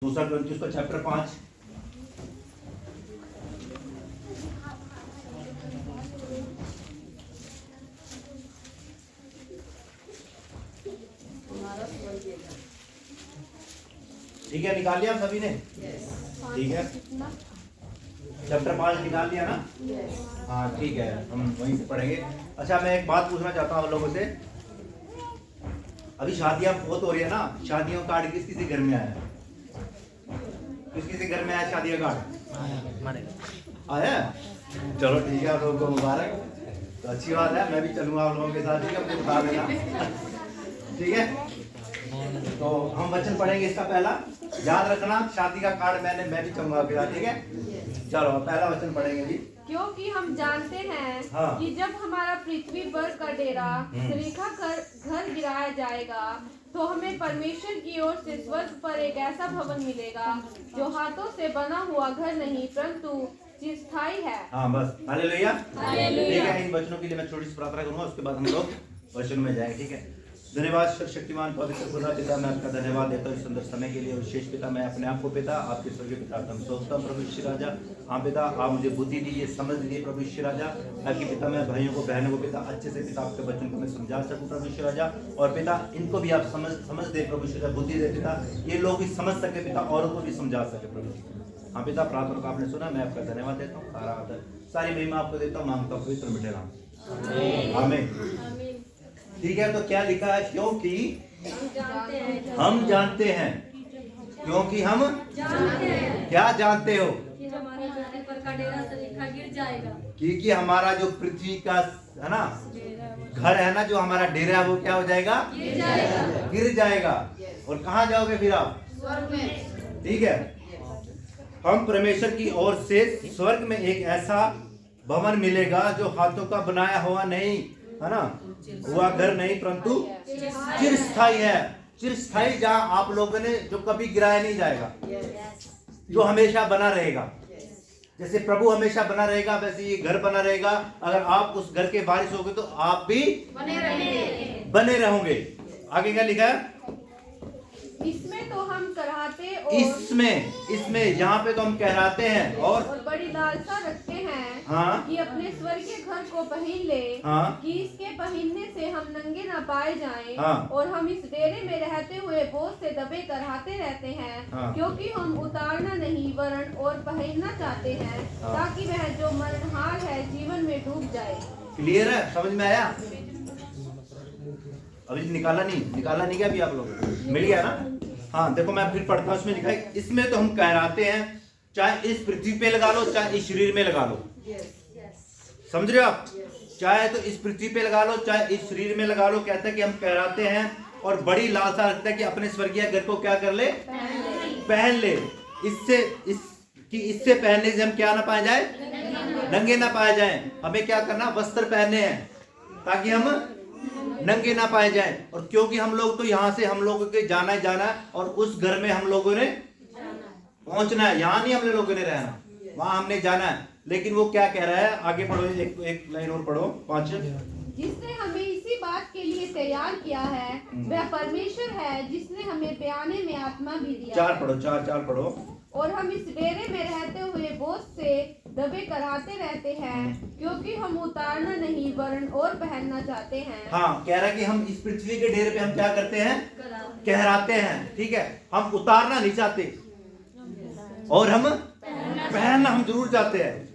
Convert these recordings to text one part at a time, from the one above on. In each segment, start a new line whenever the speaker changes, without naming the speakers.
दूसरा ग्रंथ उसका चैप्टर 5। ठीक है, निकाल लिया सभी ने? ठीक है, चैप्टर 5 निकाल लिया ना? हाँ ठीक है, हम वहीं से पढ़ेंगे। अच्छा, मैं एक बात पूछना चाहता हूँ आप लोगों से। अभी शादियां बहुत हो रही है ना, शादियों का कार्ड किस किसी घर में आया? किस किसी घर में आया शादी का कार्ड? आया? चलो ठीक है, आप लोगों को मुबारक। तो अच्छी बात है, मैं भी चलूंगा आप लोगों के साथ। ठीक है, मुझे बता देना। ठीक है, तो हम वचन पढ़ेंगे इसका पहला। याद रखना, शादी का कार्ड मैं भी चलूंगा आपके साथ। ठीक है, चलो पहला वचन पढ़ेंगे जी।
क्योंकि हम जानते हैं कि जब हमारा पृथ्वी पर का डेरा सरीखा कर घर गिराया जाएगा तो हमें परमेश्वर की ओर से स्वर्ग पर एक ऐसा भवन मिलेगा जो हाथों से बना हुआ घर नहीं परंतु चिरस्थायी है।
हाँ बस, हालेलुया। ठीक है, इन वचनों के लिए मैं छोटी सी प्रार्थना करूंगा, उसके बाद हम लोग वचन में जाएंगे। ठीक है, धन्यवाद सर्वशक्तिमान पवित्र खुदा पिता, मैं आपका धन्यवाद देता हूँ इस सुंदर समय के लिए। और विशेष पिता, मैं अपने आप को पिता आपके स्वर्गीय पिता हम सोचता हूँ प्रभु ईश्वर राजा। हाँ पिता, आप मुझे बुद्धि दीजिए, समझ दीजिए प्रभु ईश्वर राजा, ताकि पिता मैं भाइयों को बहनों को पिता अच्छे से पिता आपके बच्चों को मैं समझा सकूँ प्रभु ईश्वर राजा। और पिता इनको भी आप समझ दे प्रभु ईश्वर, बुद्धि दे पिता, ये लोग भी समझ सके पिता, औरों को भी समझा सके प्रभु। हाँ पिता, प्रार्थना को आपने सुना, मैं आपका धन्यवाद देता हूँ। सारा आदर सारी महिमा आपको देता हूँ, मांगता हूँ पवित्र मिठे नाम, आमीन। ठीक है, तो क्या लिखा है? क्योंकि हम जानते हैं। क्योंकि हम क्या जानते हो?
कि हमारा पृथ्वी पर का डेरा सरीखा गिर जाएगा।
कि हमारा जो पृथ्वी का है ना घर है ना, जो हमारा डेरा है वो क्या हो जाएगा? गिर जाएगा। और कहाँ जाओगे फिर आप?
स्वर्ग में।
ठीक है, हम परमेश्वर की ओर से स्वर्ग में एक ऐसा भवन मिलेगा जो हाथों का बनाया हुआ नहीं है ना, हुआ घर नहीं परंतु चिरस्थायी है। चिरस्थायी, जहां आप लोगों ने जो कभी गिराया नहीं जाएगा, जो हमेशा बना रहेगा। जैसे प्रभु हमेशा बना रहेगा, वैसे ये घर बना रहेगा। अगर आप उस घर के वारिस होगे तो आप भी बने रहोगे। आगे क्या लिखा है?
इसमें तो हम कराहते और
इसमें यहाँ पे तो हम कहराते हैं और
बड़ी लालसा रखते हैं।
हाँ,
कि अपने स्वर्गीय घर को पहन ले।
हाँ,
कि इसके पहनने से हम नंगे न पाए जाएं।
हाँ,
और हम इस डेरे में रहते हुए बोझ से दबे कराहते रहते हैं।
हाँ,
क्योंकि हम उतारना नहीं वरण और पहनना चाहते हैं।
हाँ,
ताकि वह जो मरणहार है जीवन में डूब जाए।
क्लियर है? समझ में आया? अभी निकाला नहीं क्या? अभी आप लोग मिल गया ना? हाँ देखो, मैं फिर पढ़ता हूँ। इसमें लिखा है, इसमें तो हम कहराते हैं, चाहे इस पृथ्वी पे लगा लो चाहे इस शरीर में लगा लो। समझ रहे हो आप? चाहे तो इस पृथ्वी पे लगा लो चाहे इस शरीर में लगा लो। कहते हैं कि हम कहराते हैं और बड़ी लालसा रखते हैं कि अपने स्वर्गीय घर को क्या कर ले? पहन ले। इससे पहनने से हम क्या ना पाए जाए? नंगे ना पाए जाए। हमें क्या करना? वस्त्र पहनने हैं ताकि हम नंगे ना पाए जाएं। और क्योंकि हम लोग तो यहाँ से हम लोगों के जाना है और उस घर में हम लोगों ने पहुंचना है। यहाँ नहीं हम लोगों ने रहना, वहां हमने जाना है। लेकिन वो क्या कह रहा है? आगे पढ़ो, एक लाइन और पढ़ो, 5।
जिसने हमें इसी बात के लिए तैयार किया है वह परमेश्वर है, जिसने हमें बयाने में आत्मा भी दिया।
4 पढ़ो, 4 पढ़ो।
और हम इस डेरे में रहते हुए बोझ से दबे कराते रहते हैं, क्योंकि हम उतारना नहीं वरण और पहनना चाहते हैं।
हाँ, कह रहा है कि हम इस पृथ्वी के डेरे पे हम क्या करते हैं? कहराते हैं। ठीक है, हम उतारना नहीं चाहते और हम पहनना हम जरूर चाहते हैं।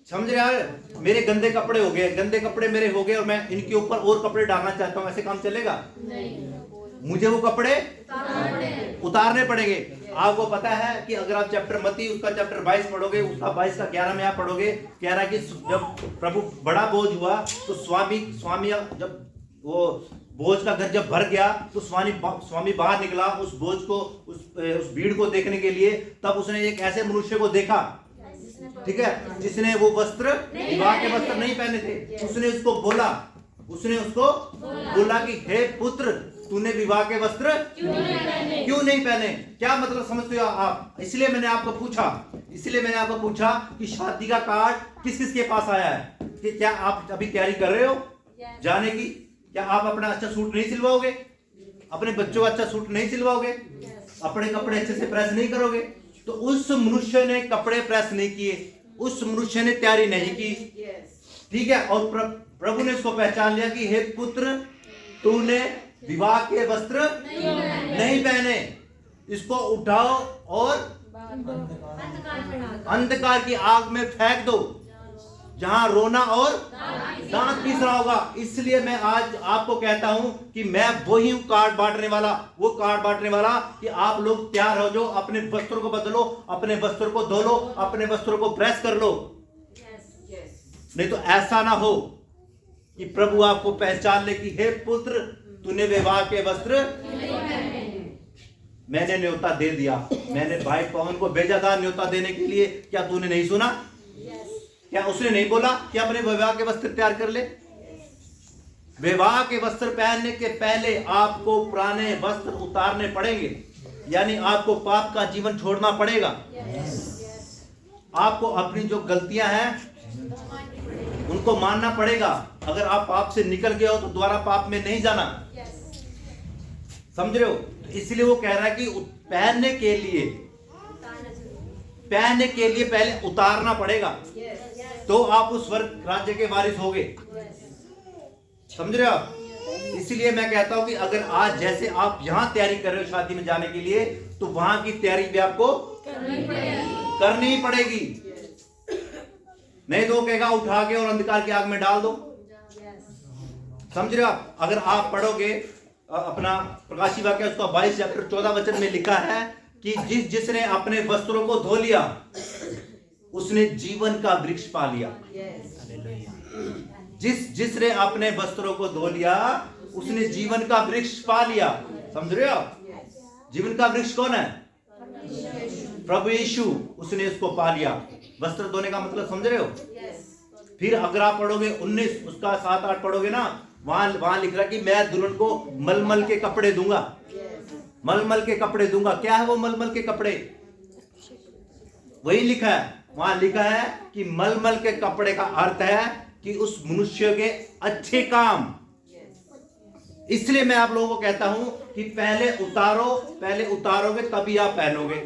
समझ रहे यार? मेरे गंदे कपड़े हो गए और मैं इनके ऊपर और कपड़े डालना चाहता हूँ, ऐसे काम चलेगा? मुझे वो कपड़े उतारने पड़ेंगे। आपको पता है कि अगर आप चैप्टर मत्ती उसका चैप्टर 22 पढ़ोगे, उसका 22 का 11 में आप पढ़ोगे, कह रहा है कि जब प्रभु बड़ा बोझ हुआ तो स्वामी जब वो बोझ का घर जब भर गया तो स्वामी बाहर निकला उस बोझ को, उस भीड़ को देखने के लिए। तब उसने एक ऐसे मनुष्य को देखा, ठीक है, जिसने वो वस्त्र, विवाह के वस्त्र नहीं पहने थे। उसने उसको बोला कि हे पुत्र, तूने विवाह के वस्त्र क्यों नहीं पहने? क्या मतलब समझते हो आप? इसलिए मैंने आपको पूछा कि शादी का कार्ड किस किस के पास आया है। कि क्या आप अभी तैयारी कर रहे हो जाने की? क्या आप अपना अच्छा सूट नहीं सिलवाओगे? अपने बच्चों का अच्छा सूट नहीं सिलवाओगे? अपने कपड़े अच्छे से प्रेस नहीं करोगे। तो उस मनुष्य ने कपड़े प्रेस नहीं किए, उस मनुष्य ने तैयारी नहीं की, ठीक है। और प्रभु ने उसको पहचान लिया कि हे पुत्र, तूने विवाह के वस्त्र नहीं पहने, इसको उठाओ और अंधकार की आग में फेंक दो, जहां रोना और दांत पीस रहा होगा। इसलिए मैं आज आपको कहता हूं कि मैं वही हूं कार्ड बांटने वाला, वो कार्ड बांटने वाला कि आप लोग तैयार हो जाओ, अपने वस्त्रों को बदलो, अपने वस्त्रों को धो लो, अपने वस्त्रों को प्रेस कर लो। नहीं तो ऐसा ना हो कि प्रभु आपको पहचान ले कि हे पुत्र, तूने विवाह के वस्त्र, मैंने न्योता दे दिया, मैंने भाई पवन को भेजा था न्योता देने के लिए, क्या तूने नहीं सुना? क्या उसने नहीं बोला कि अपने विवाह के वस्त्र तैयार कर ले? विवाह के वस्त्र पहनने के पहले आपको पुराने वस्त्र उतारने पड़ेंगे, यानी आपको पाप का जीवन छोड़ना पड़ेगा। आपको अपनी जो गलतियां हैं उनको मानना पड़ेगा। अगर आप पाप से निकल गए हो तो दोबारा पाप में नहीं जाना, समझ रहे हो? इसलिए वो कह रहा है कि पहनने के लिए पहले उतारना पड़ेगा, तो आप उस स्वर्ग राज्य के वारिस होगे। समझ रहे हो आप? इसलिए मैं कहता हूं कि अगर आज जैसे आप यहां तैयारी कर रहे हो शादी में जाने के लिए, तो वहां की तैयारी भी आपको करनी ही पड़ेगी। नहीं तो वो कहेगा उठा के और अंधकार की आग में डाल दो। समझ रहे हो आप? अगर आप पढ़ोगे अपना प्रकाशी वाक्य उसका 22 चैप्टर 14 वचन में लिखा है कि जिसने अपने वस्त्रों को धो लिया उसने जीवन का वृक्ष पा लिया। जिसने अपने वस्त्रों को धो लिया उसने जीवन का वृक्ष पा लिया। समझ रहे हो? जीवन का वृक्ष कौन है? प्रभु यीशु, उसने इसको पा लिया। वस्त्र धोने का मतलब समझ रहे हो? फिर अगर आप पढ़ोगे 19 उसका 7-8 पढ़ोगे ना, वहां लिख रहा कि मैं दुल्हन को मलमल के कपड़े दूंगा, मलमल के कपड़े दूंगा। क्या है वो मलमल के कपड़े? वही लिखा है, वहां लिखा है कि मलमल के कपड़े का अर्थ है कि उस मनुष्य के अच्छे काम। इसलिए मैं आप लोगों को कहता हूं कि पहले उतारोगे तभी आप पहनोगे।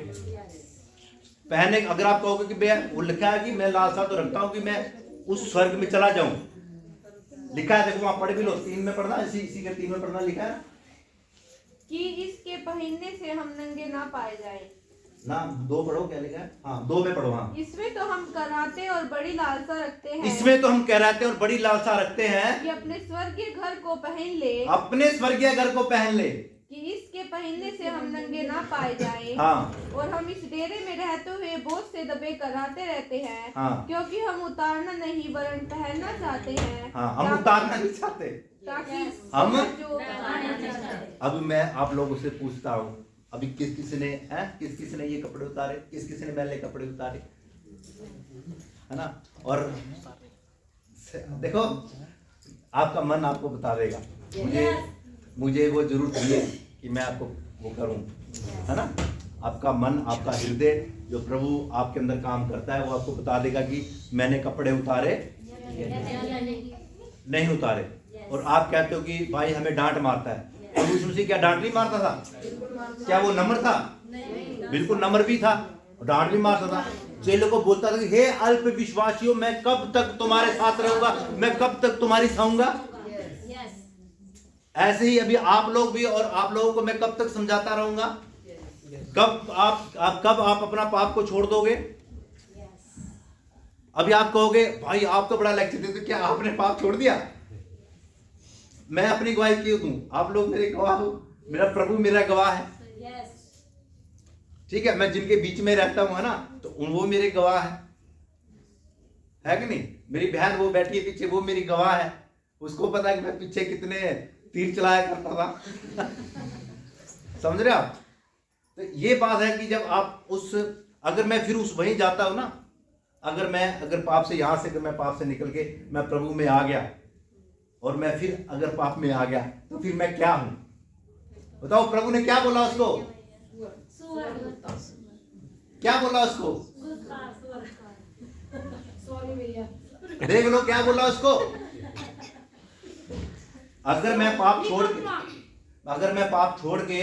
पहने अगर आप कहोगे कि मैं, वो लिखा है कि मैं लालसा तो रखता हूं कि मैं उस स्वर्ग में चला जाऊं, लिखा है, देखो वहां पढ़ भी लो, 3 में पढ़ना, इसी के 3 में पढ़ना लिखा है
कि इसके पहनने से हम नंगे ना पाए जाएं।
ना 2 पढ़ो, क्या लिखा है? हाँ 2 में पढ़ो। हाँ,
इसमें तो हम कराते और बड़ी लालसा रखते हैं,
इसमें तो हम कहराते और बड़ी लालसा रखते हैं
कि अपने स्वर्गीय घर को पहन ले,
अपने स्वर्गीय घर को पहन ले,
कि इसके पहनने से हम नंगे ना पाए जाएं।
हाँ।
और हम इस डेरे में रहते हुए बोझ से दबे कराते रहते हैं,
हाँ।
क्योंकि हम उतारना नहीं वरन पहनना चाहते हैं।
हाँ, हम उतारना नहीं चाहते,
ताकि
हम
जो
अब मैं आप लोगों से पूछता हूँ, अभी किस किस ने ये कपड़े उतारे, किस ने मैले कपड़े उतारे, है ना? और देखो आपका मन आपको बता देगा। मुझे वो जरूरत नहीं है कि मैं आपको वो करूं, है ना? आपका मन, आपका हृदय जो प्रभु आपके अंदर काम करता है वो आपको बता देगा कि मैंने कपड़े उतारे नहीं उतारे। और आप कहते हो कि भाई हमें डांट मारता है। प्रभु यीशु मसीह क्या डांट नहीं मारता था? क्या वो नम्र था? बिल्कुल नम्र भी था, डांट भी मारता था। चेलों को बोलता था कि हे अल्प विश्वासियों, मैं कब तक तुम्हारे साथ रहूंगा, मैं कब तक तुम्हारी सहूंगा। ऐसे ही अभी आप लोग भी, और आप लोगों को मैं कब तक समझाता रहूंगा। कब आप अपना पाप को छोड़ दोगे? अभी आप कहोगे भाई आप तो बड़ा लेक्चर देते, क्या आपने पाप छोड़ दिया? मैं अपनी गवाही क्यों दूं? आप लोग मेरे गवाह हो, मेरा प्रभु मेरा गवाह है, ठीक है? मैं जिनके बीच में रहता हूं, है ना, तो वो मेरे गवाह है कि नहीं? मेरी बहन वो बैठी है पीछे, वो मेरी गवाह है। उसको पता है कि मैं पीछे कितने तीर चलाया करता था। समझ रहे आप? तो ये बात है कि जब आप अगर मैं फिर वहीं जाता हूं ना, अगर पाप से यहां से, अगर मैं पाप से निकल के मैं प्रभु में आ गया और मैं फिर अगर पाप में आ गया तो फिर मैं क्या हूं? बताओ, प्रभु ने क्या बोला उसको? क्या बोला उसको? देख लो क्या बोला उसको। अगर मैं पाप छोड़ के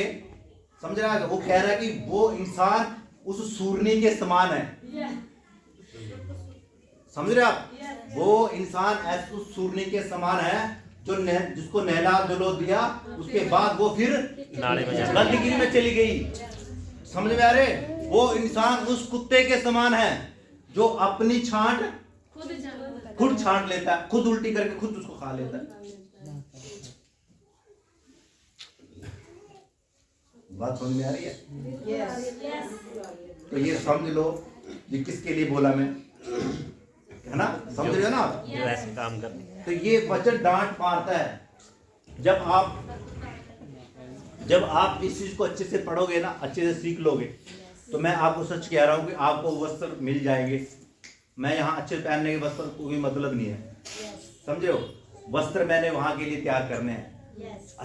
समझ रहा है? वो कह रहा है कि वो इंसान उस सूरनी के समान है। समझ रहे आप? वो इंसान ऐसे उस सूरनी के समान है जो जिसको नहला धुलो दिया, उसके बाद वो फिर गंदगी में चली गई। समझ में आ रहे? वो इंसान उस कुत्ते के समान है जो अपनी छांट खुद छांट लेता है, खुद उल्टी करके खुद उसको खा लेता है। बात समझ में आ रही है? तो ये समझ लो ये किसके लिए बोला मैं, है ना? समझ रहे हो ना आप?
जो ऐसे काम करते।
तो ये वचन डांट मारता है। जब आप इस चीज को अच्छे से पढ़ोगे ना, अच्छे से सीख लोगे, तो मैं आपको सच कह रहा हूँ कि आपको वस्त्र मिल जाएंगे। मैं यहाँ अच्छे पहनने के वस्त्र कोई मतलब नहीं है, समझे हो? वस्त्र मैंने वहां के लिए तैयार करने हैं,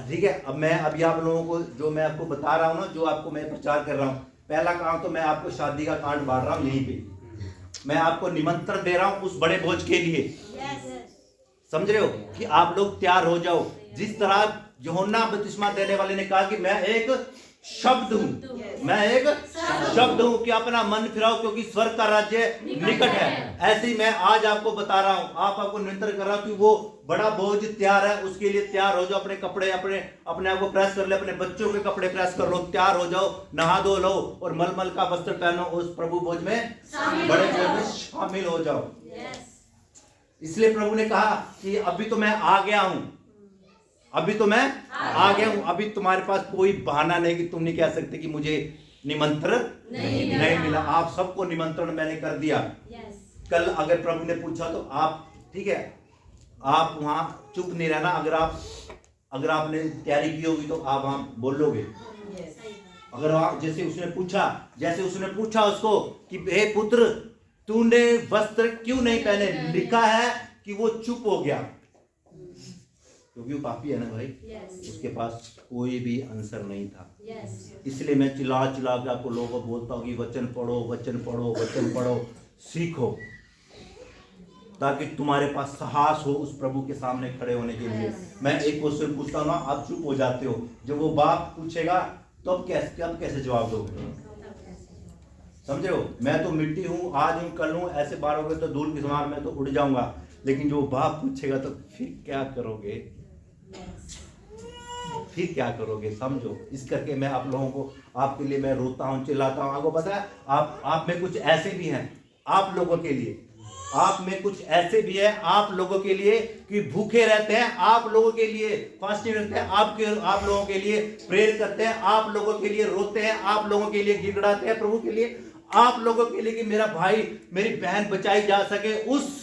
ठीक है? अब मैं अभी आप लोगों को जो मैं आपको बता रहा हूँ ना, जो आपको मैं प्रचार कर रहा हूँ, पहला काम तो मैं आपको शादी का कांड बांट रहा हूँ यहीं पे। मैं आपको निमंत्रण दे रहा हूँ उस बड़े भोज के लिए। समझ रहे हो कि आप लोग तैयार हो जाओ। जिस तरह यूहन्ना बपतिस्मा देने वाले ने कहा कि मैं एक शब्द हूं, मैं एक शब्द हूं कि अपना मन फिराओ क्योंकि स्वर्ग का राज्य निकट है, ऐसे ही मैं आज आपको बता रहा हूं, आपको निमंत्रण कर रहा हूं कि वो बड़ा भोज तैयार है, उसके लिए तैयार हो जाओ। अपने कपड़े अपने आप को प्रेस कर ले, अपने बच्चों के कपड़े प्रेस कर लो, तैयार हो जाओ, नहा धो लो और मलमल का वस्त्र पहनो, उस प्रभु भोज में बड़े भोज में शामिल हो जाओ। इसलिए प्रभु ने कहा कि अभी तो मैं आ गया हूं, अभी तो मैं आ गया हूं, अभी तुम्हारे पास कोई बहाना नहीं कि तुम नहीं कह सकते कि मुझे निमंत्रण नहीं मिला। आप सबको निमंत्रण मैंने कर दिया। कल अगर प्रभु ने पूछा तो आप, ठीक है, आप वहां चुप नहीं रहना। अगर आपने तैयारी की होगी तो आप वहां बोलोगे। अगर आप जैसे उसने पूछा उसको कि हे पुत्र तूने वस्त्र क्यों नहीं पहने, लिखा है कि वो चुप हो गया क्योंकि वो पापी है ना भाई। उसके पास कोई भी आंसर नहीं था। इसलिए मैं चिल्ला के आपको लोगों को बोलता हूँ कि वचन पढ़ो, सीखो, ताकि तुम्हारे पास साहस हो उस प्रभु के सामने खड़े होने के लिए। मैं एक क्वेश्चन पूछता हूँ ना, आप चुप हो जाते हो, जब वो बाप पूछेगा तो अब कैसे जवाब दोगे? समझे हो? मैं तो मिट्टी हूँ, आज हूँ कल हूँ, ऐसे मारोगे तो धूल की समान मैं तो उड़ जाऊंगा, लेकिन जो बाप पूछेगा तो फिर क्या करोगे? समझो। इस करके मैं आप लोगों को, आपके लिए मैं रोता हूँ, चिल्लाता हूँ। आपको पता है आप में कुछ ऐसे भी हैं, आप लोगों के लिए, आप में कुछ ऐसे भी है आप लोगों के लिए कि भूखे रहते हैं, आप लोगों के लिए फास्टिंग रखते हैं, आप लोगों के लिए प्रेयर करते हैं, आप लोगों के लिए रोते हैं, आप लोगों के लिए गिड़गिड़ाते हैं प्रभु के लिए, आप लोगों के लिए कि मेरा भाई मेरी बहन बचाई जा सके, उस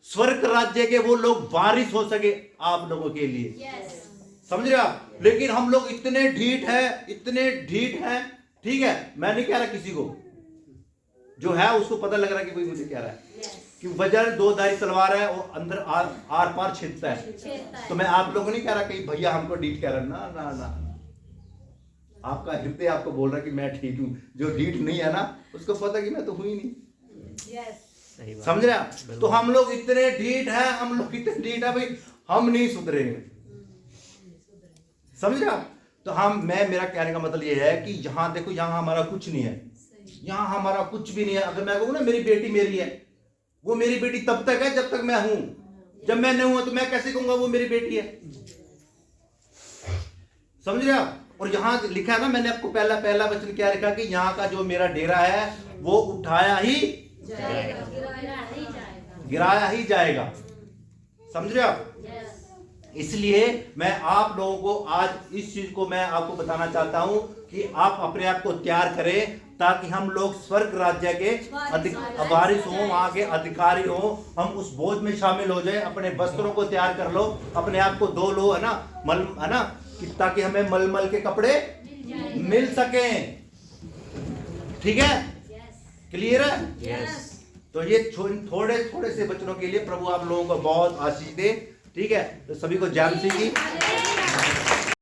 स्वर्ग राज्य के वो लोग वारिस हो सके, आप लोगों के लिए। समझ रहे आप? लेकिन हम लोग इतने ढीठ हैं, ठीक है? मैं नहीं कह रहा किसी को, जो है उसको पता लग रहा है कि भाई मुझे कह रहा है कि वज्र दो धारी तलवार है, वो अंदर आर पार छेदता है। तो मैं आप लोगों को नहीं कह रहा कि भैया हमको ढीठ कह रहा है, ना। आपका हृदय आपको बोल रहा है कि मैं ठीक हूं। जो ढीठ नहीं है ना, उसको पता कि मैं तो हुई नहीं। समझ रहे आप? तो हम लोग इतने ढीठ है भाई, हम नहीं सुधरेंगे। समझ रहे आप? तो मेरा कहने का मतलब ये है कि यहाँ देखो, यहाँ हमारा कुछ नहीं है, यहाँ हमारा कुछ भी नहीं है। अगर मैं कहूँ ना मेरी बेटी मेरी है, वो मेरी बेटी तब तक है जब तक मैं हूं। जब मैं नहीं हूं तो मैं कैसे कहूंगा वो मेरी बेटी है? समझ रहे आप? और यहां लिखा है ना, मैंने आपको पहला वचन क्या लिखा कि यहाँ का जो मेरा डेरा है वो उठाया ही गिराया ही जाएगा। समझ रहे आप? इसलिए मैं आप लोगों को आज इस चीज को मैं आपको बताना चाहता हूं कि आप अपने आप को तैयार करें, ताकि हम लोग स्वर्ग राज्य के वारिस हों, वहां के अधिकारी हों, हम उस बोझ में शामिल हो जाए। अपने वस्त्रों को तैयार कर लो, अपने आप को धो लो, है ना, ताकि हमें मलमल के कपड़े मिल सकें। ठीक है? क्लियर है? तो ये थोड़े से वचनों के लिए प्रभु आप लोगों को बहुत आशीष दे। ठीक है? तो सभी को जय मसीह की।